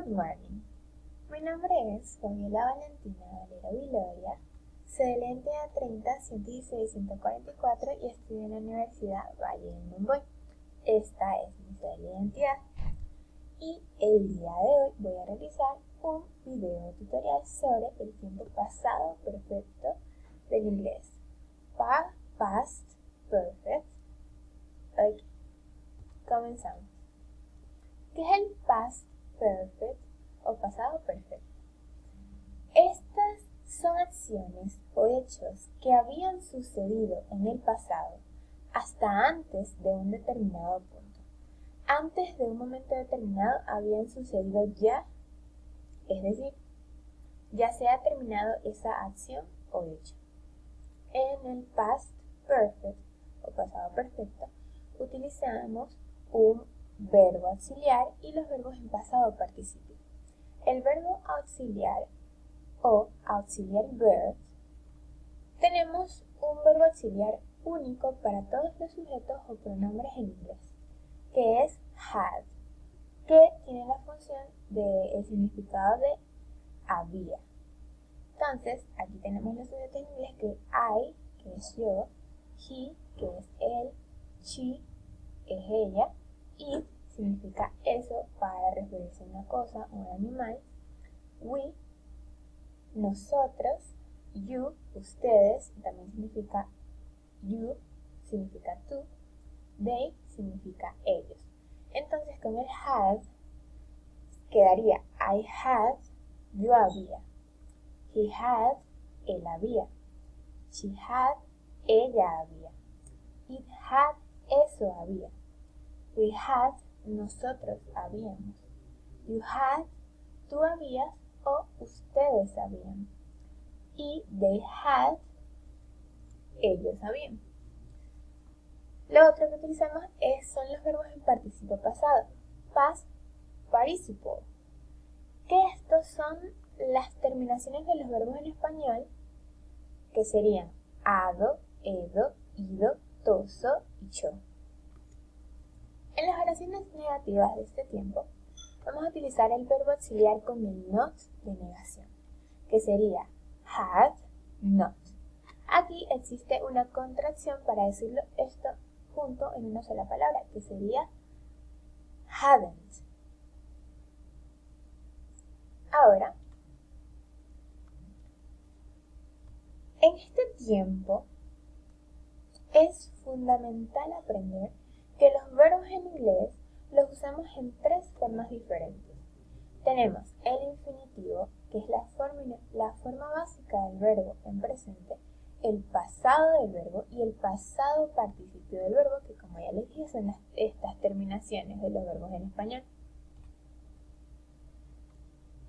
morning. Mi nombre es Fabiola Valentina Valera Viloria, soy de la entidad 30 116 144 y estudio en la Universidad Valle del Monboy. Esta es mi cédula de identidad y el día de hoy voy a realizar un video tutorial sobre el tiempo pasado perfecto del inglés. Past Perfect. Ok, comenzamos. ¿Qué es el past perfect o pasado perfecto? Estas son acciones o hechos que habían sucedido en el pasado hasta antes de un determinado punto. Antes de un momento determinado habían sucedido ya, es decir, ya se ha terminado esa acción o hecho. En el past perfect o pasado perfecto utilizamos un verbo auxiliar y los verbos en pasado participio. El verbo auxiliar o auxiliar verb, tenemos un verbo auxiliar único para todos los sujetos o pronombres en inglés, que es had, que tiene la función del significado de había. Entonces, aquí tenemos los sujetos en inglés que I, que es yo, he, que es él, she, es ella, it significa eso para referirse a una cosa o un animal, we, nosotros, you, ustedes, también significa you, significa tú, they significa ellos. Entonces con el had quedaría I had, yo había, he had, él había, she had, ella había, it had, eso había, we had, nosotros habíamos, you had, tú habías o ustedes habían, y they had, ellos sabían. Lo otro que utilizamos son los verbos en participio pasado, past participle, que estos son las terminaciones de los verbos en español, que serían ado, edo, ido, toso y cho. En las oraciones negativas de este tiempo, vamos a utilizar el verbo auxiliar con el not de negación, que sería had, not. Aquí existe una contracción para decirlo esto junto en una sola palabra, que sería hadn't. Ahora, en este tiempo es fundamental aprender que los verbos en inglés los usamos en tres formas diferentes. Tenemos el infinitivo, que es la forma básica del verbo en presente, el pasado del verbo y el pasado participio del verbo, que como ya les dije son estas terminaciones de los verbos en español.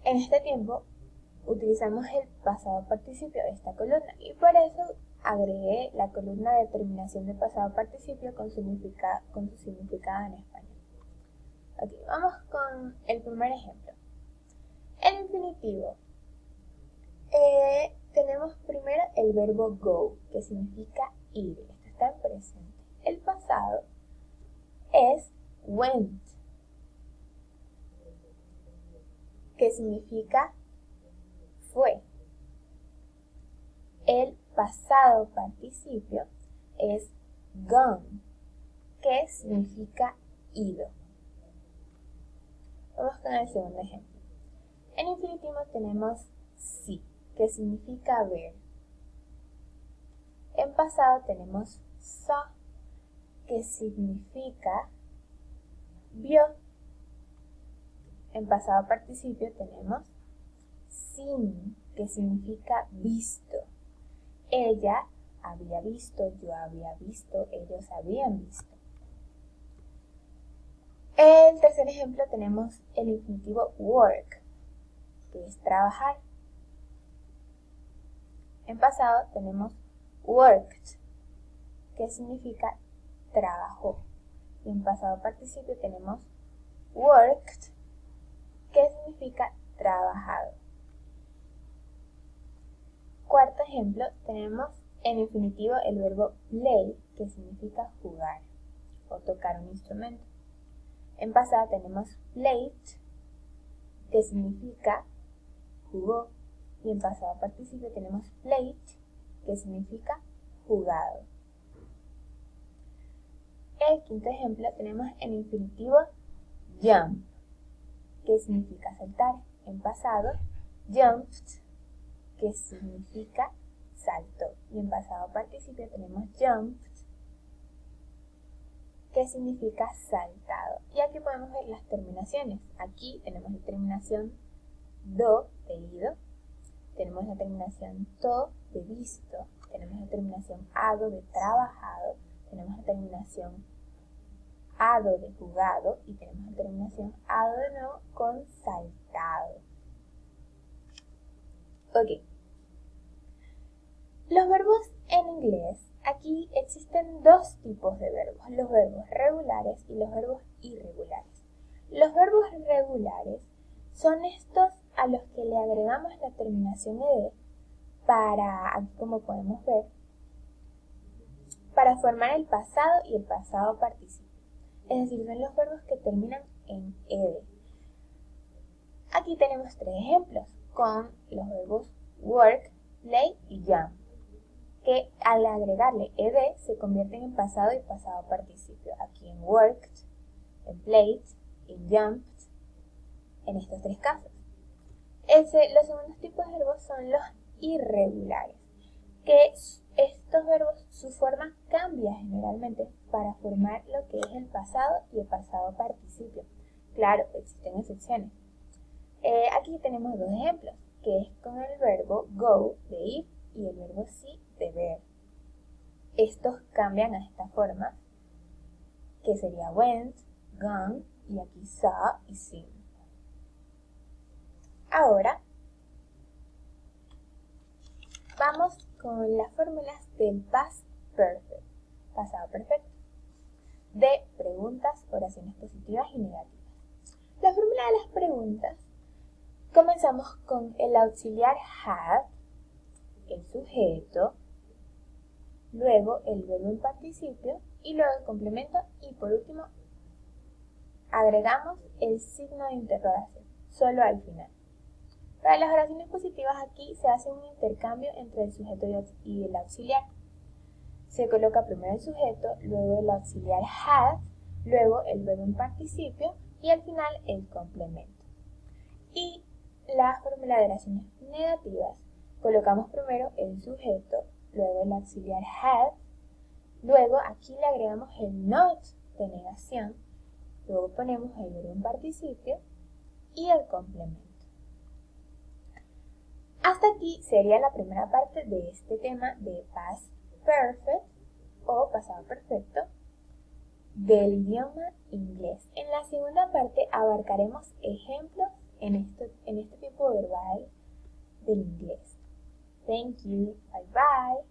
En este tiempo utilizamos el pasado participio de esta columna y por eso agregué la columna de terminación de pasado participio con su significado en español. Ok, vamos con el primer ejemplo. El infinitivo. Tenemos primero el verbo go, que significa ir. Esto está en presente. El pasado es went, que significa fue. El pasado participio es gone, que significa ido. Vamos con el segundo ejemplo. En infinitivo tenemos see, que significa ver. En pasado tenemos saw, que significa vio. En pasado participio tenemos seen, que significa visto. Ella había visto, yo había visto, ellos habían visto. En el tercer ejemplo tenemos el infinitivo work, que es trabajar. En pasado tenemos worked, que significa trabajó. Y en pasado participio tenemos worked, que significa trabajado. Cuarto ejemplo, tenemos en infinitivo el verbo play, que significa jugar o tocar un instrumento. En pasado tenemos played, que significa jugó, y en pasado participio tenemos played, que significa jugado. El quinto ejemplo tenemos el infinitivo jump, que significa saltar. En pasado, jumped, que significa saltó. Y en pasado participio tenemos jumped, que significa saltado. Y aquí podemos ver las terminaciones. Aquí tenemos la terminación do, de ido. Tenemos la terminación to, de visto. Tenemos la terminación ado, de trabajado. Tenemos la terminación ado, de jugado. Y tenemos la terminación ado de nuevo con saltado. Ok. Los verbos en inglés. Aquí existen dos tipos de verbos, los verbos regulares y los verbos irregulares. Los verbos regulares son estos a los que le agregamos la terminación ed para, aquí como podemos ver, para formar el pasado y el pasado participio. Es decir, son los verbos que terminan en ed. Aquí tenemos tres ejemplos con los verbos work, play y jump, que al agregarle ed se convierten en pasado y pasado participio. Aquí en worked, en played, en jumped, en estos tres casos. Los segundos tipos de verbos son los irregulares, que estos verbos, su forma cambia generalmente para formar lo que es el pasado y el pasado participio. Claro, existen excepciones. Aquí tenemos dos ejemplos, que es con el verbo go, de ir, y el verbo see, de ver. Estos cambian a esta forma, que sería went, gone, y aquí saw y seen. Ahora, vamos con las fórmulas del past perfect, pasado perfecto, de preguntas, oraciones positivas y negativas. La fórmula de las preguntas, comenzamos con el auxiliar had, el sujeto, luego el verbo en participio y luego el complemento y por último agregamos el signo de interrogación, solo al final. Para las oraciones positivas aquí se hace un intercambio entre el sujeto y el auxiliar. Se coloca primero el sujeto, luego el auxiliar had, luego el verbo en participio y al final el complemento. Y la fórmula de oraciones negativas, colocamos primero el sujeto, luego el auxiliar had, luego aquí le agregamos el not de negación, luego ponemos el verbo en participio y el complemento. Hasta aquí sería la primera parte de este tema de past perfect o pasado perfecto del idioma inglés. En la segunda parte abarcaremos ejemplos en este tipo verbal del inglés. Thank you. Bye bye.